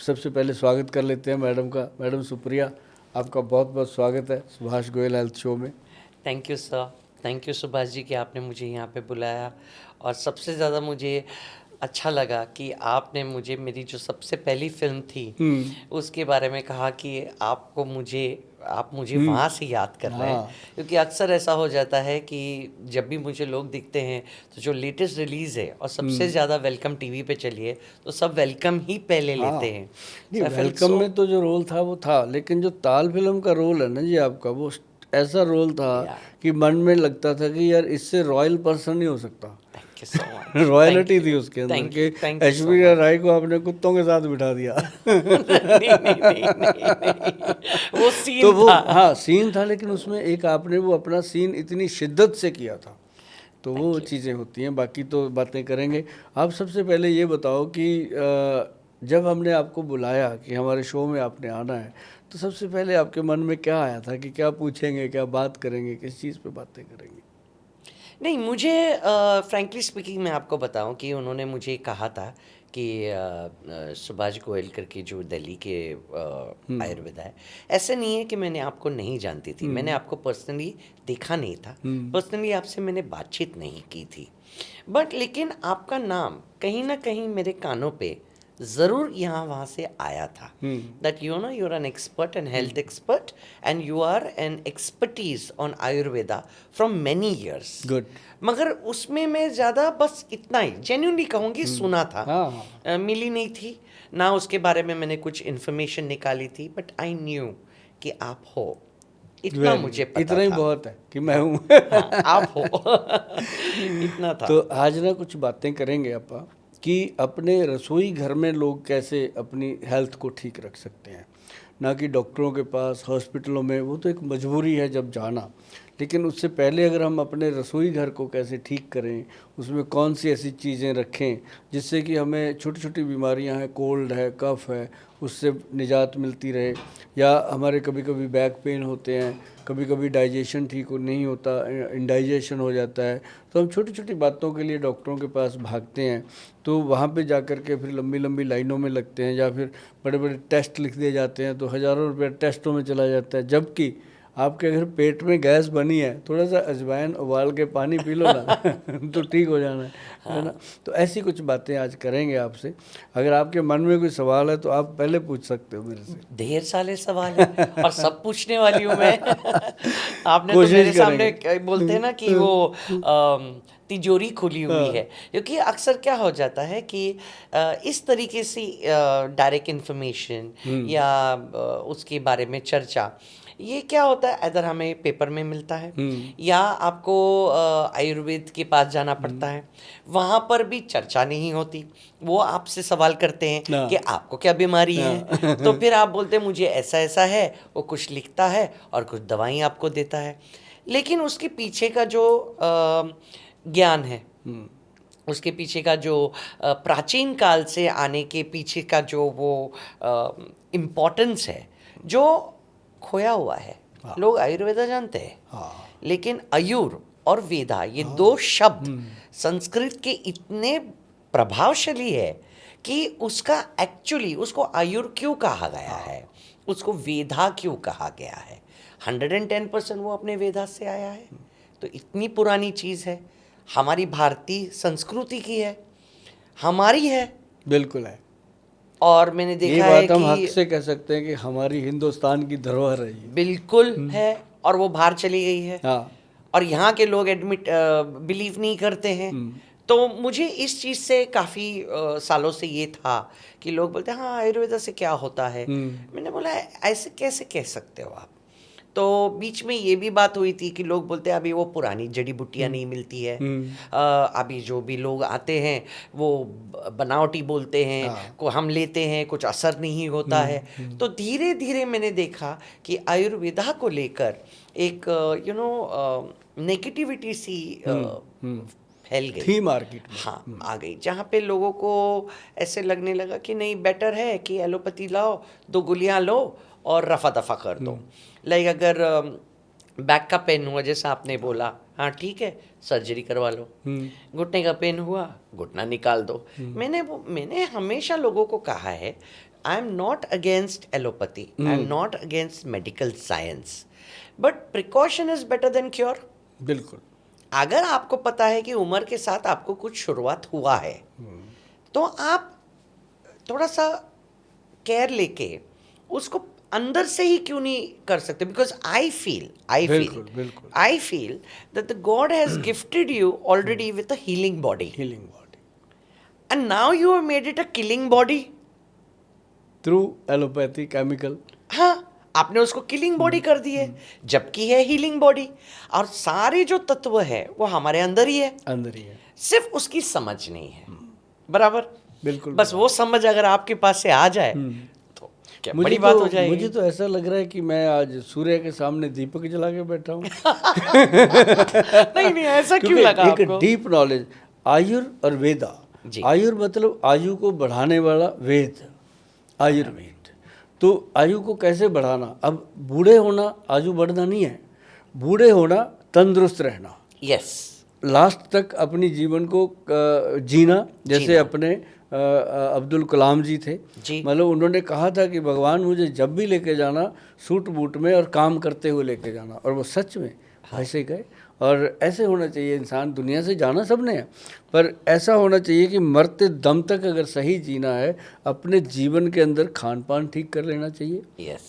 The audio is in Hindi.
सबसे पहले स्वागत कर लेते हैं मैडम का। मैडम सुप्रिया, आपका बहुत बहुत स्वागत है सुभाष गोयल हेल्थ शो में। Thank you sir, thank you Subhash ji कि आपने मुझे यहाँ पे बुलाया। और सबसे ज़्यादा मुझे अच्छा लगा कि आपने मुझे मेरी जो सबसे पहली फिल्म थी उसके बारे में कहा कि आप मुझे वहाँ से याद कर रहे हैं। हाँ, क्योंकि अक्सर ऐसा हो जाता है कि जब भी मुझे लोग दिखते हैं तो जो लेटेस्ट रिलीज़ है और सबसे ज़्यादा वेलकम टीवी पे चली है तो सब वेलकम ही पहले हाँ। लेते हैं। नहीं, सो आई फेल्ट वेलकम सो में तो जो रोल था वो था, लेकिन जो ताल फिल्म का रोल है ना जी आपका, वो ऐसा रोल था या कि मन में लगता था कि यार इससे रॉयल पर्सन नहीं हो सकता। Thank you so much, royalty थी उसके अंदर थैंक कि you, thank you so Aishwarya much. Rai को आपने कुत्तों के साथ बिठा दिया। नहीं नहीं नहीं नहीं नहीं, वो तो सीन वो था। हाँ सीन था, लेकिन उसमें एक आपने वो अपना सीन इतनी शिद्दत से किया था, तो वो थैंक यू। चीज़ें होती हैं। बाकी तो बातें करेंगे। आप सबसे पहले ये बताओ कि जब हमने आपको बुलाया कि हमारे शो में आपने आना है, तो सबसे पहले आपके मन में क्या आया था कि क्या पूछेंगे, क्या बात करेंगे, किस चीज़ पे बातें करेंगे? नहीं, मुझे फ्रैंकली स्पीकिंग मैं आपको बताऊं कि उन्होंने मुझे कहा था कि सुभाष गोयल करके जो दिल्ली के आयुर्वेदा है, ऐसे नहीं है कि मैंने आपको नहीं जानती थी, मैंने आपको पर्सनली देखा नहीं था, पर्सनली आपसे मैंने बातचीत नहीं की थी, बट लेकिन आपका नाम कहीं ना कहीं मेरे कानों पे ज़रूर यहाँ वहाँ से आया था। That you know you are an expert and health expert and you are an expertise on Ayurveda from many years. Good. मगर उसमें मैं ज़्यादा बस इतना ही जेन्युइनली कहूँगी सुना था, हाँ हाँ, मिली नहीं थी ना, उसके बारे में मैंने कुछ इन्फॉर्मेशन निकाली थी, बट आई न्यू कि आप हो, इतना वेरी मुझे गुड, पता इतना ही था। बहुत है कि मैं हाँ, हूँ। हाँ आप हो। इतना था। तो आज ना कुछ बातें करेंगे अपा कि अपने रसोई घर में लोग कैसे अपनी हेल्थ को ठीक रख सकते हैं, ना कि डॉक्टरों के पास, हॉस्पिटलों में। वो तो एक मजबूरी है जब जाना, लेकिन उससे पहले अगर हम अपने रसोई घर को कैसे ठीक करें, उसमें कौन सी ऐसी चीज़ें रखें जिससे कि हमें छोटी छोटी बीमारियां हैं, कोल्ड है, कफ है, उससे निजात मिलती रहे। या हमारे कभी कभी बैक पेन होते हैं, कभी कभी डाइजेशन ठीक नहीं होता, इंडाइजेशन हो जाता है, तो हम छोटी छोटी बातों के लिए डॉक्टरों के पास भागते हैं। तो वहाँ पे जा कर के फिर लंबी लंबी लाइनों में लगते हैं, या फिर बड़े बड़े टेस्ट लिख दिए जाते हैं, तो हज़ारों रुपये टेस्टों में चला जाता है। जबकि आपके अगर पेट में गैस बनी है, थोड़ा सा अजवाइन उबाल के पानी पी लो ना तो ठीक हो जाना है ना। तो ऐसी कुछ बातें आज करेंगे आपसे। अगर आपके मन में कोई सवाल है तो आप पहले पूछ सकते हो मेरे से। ढेर सारे सवाल है और सब पूछने वाली हूँ मैं। आपने तो कोशिश मेरे सामने करेंगे। बोलते हैं ना कि वो तिजोरी खुली हुई है, हाँ। क्योंकि अक्सर क्या हो जाता है कि इस तरीके से डायरेक्ट इन्फॉर्मेशन या उसके बारे में चर्चा, ये क्या होता है, इधर हमें पेपर में मिलता है या आपको आयुर्वेद के पास जाना पड़ता है, वहाँ पर भी चर्चा नहीं होती। वो आपसे सवाल करते हैं कि हाँ आपको क्या बीमारी है, हाँ। तो फिर आप बोलते हैं मुझे ऐसा ऐसा है, वो कुछ लिखता है और कुछ दवाई आपको देता है। लेकिन उसके पीछे का जो ज्ञान है, उसके पीछे का जो प्राचीन काल से आने के पीछे का जो वो इम्पोर्टेंस है, जो खोया हुआ है। लोग आयुर्वेदा जानते हैं, हाँ लेकिन आयुर और वेदा ये दो शब्द संस्कृत के इतने प्रभावशाली है कि उसका एक्चुअली उसको आयुर क्यों कहा गया है, उसको वेदा क्यों कहा गया है, 110% वो अपने वेदा से आया है। तो इतनी पुरानी चीज़ है, हमारी भारतीय संस्कृति की है, हमारी है। बिल्कुल है। और मैंने ये देखा है बात हम हक कि से कह सकते हैं कि हमारी हिंदुस्तान की धरोहर है ये। बिल्कुल है, और वो बाहर चली गई है हाँ। और यहाँ के लोग एडमिट बिलीव नहीं करते हैं। तो मुझे इस चीज़ से काफ़ी सालों से ये था कि लोग बोलते हैं हाँ आयुर्वेदा से क्या होता है। मैंने बोला ऐसे कैसे कह सकते हो आप। तो बीच में ये भी बात हुई थी कि लोग बोलते हैं अभी वो पुरानी जड़ी बूटियाँ नहीं मिलती है, अभी जो भी लोग आते हैं वो बनावटी बोलते हैं, हाँ। को हम लेते हैं कुछ असर नहीं होता है। तो धीरे धीरे मैंने देखा कि आयुर्वेदा को लेकर एक नेगेटिविटी सी फैल गई। थी मार्केट में। हाँ आ गई, जहाँ पे लोगों को ऐसे लगने लगा कि नहीं बेटर है कि एलोपैथी लाओ, दो गोलियाँ लो और रफा दफा कर दो। लाइक अगर बैक का पेन हुआ जैसा आपने बोला, हाँ ठीक है सर्जरी करवा लो। घुटने का पेन हुआ, घुटना निकाल दो। मैंने हमेशा लोगों को कहा है I am not against allopathy, I am not against medical science, but precaution is better than cure. बिल्कुल। अगर आपको पता है कि उम्र के साथ आपको कुछ शुरुआत हुआ है, तो आप थोड़ा सा केयर लेके उसको अंदर से ही क्यों नहीं कर सकते? बिकॉज बिल्कुल, बिल्कुल। I feel that the God has gifted you already with a healing body, healing body and now you have made it a killing body. Through allopathy chemical. हाँ, आपने उसको किलिंग बॉडी कर दी है, जबकि है हीलिंग बॉडी। और सारे जो तत्व है वो हमारे अंदर ही है, अंदर ही है। सिर्फ उसकी समझ नहीं है। बराबर। बिल्कुल। बस वो समझ अगर आपके पास से आ जाए तो क्या बड़ी बात हो जाएगी। मुझे तो ऐसा लग रहा है कि मैं आज सूर्य के सामने दीपक जला के बैठा हूँ। नहीं ऐसा क्यों क्योंकि लगा एक आपको? Deep knowledge. आयुर और वेदा। जी। आयुर मतलब आयु को बढ़ाने वाला वेद, आयुर्वेद। तो आयु को कैसे बढ़ाना? अब बूढ़े होना आयु बढ़ना नहीं है, बूढ़े होना तंदुरुस्त रहना, यस, लास्ट तक अपनी जीवन को जीना। जैसे अपने अब्दुल कलाम जी थे, जी। मतलब उन्होंने कहा था कि भगवान मुझे जब भी लेके जाना सूट बूट में और काम करते हुए लेके जाना, और वो सच में ऐसे गए। और ऐसे होना चाहिए इंसान। दुनिया से जाना सबने है, पर ऐसा होना चाहिए कि मरते दम तक अगर सही जीना है, अपने जीवन के अंदर खान पान ठीक कर लेना चाहिए। यस।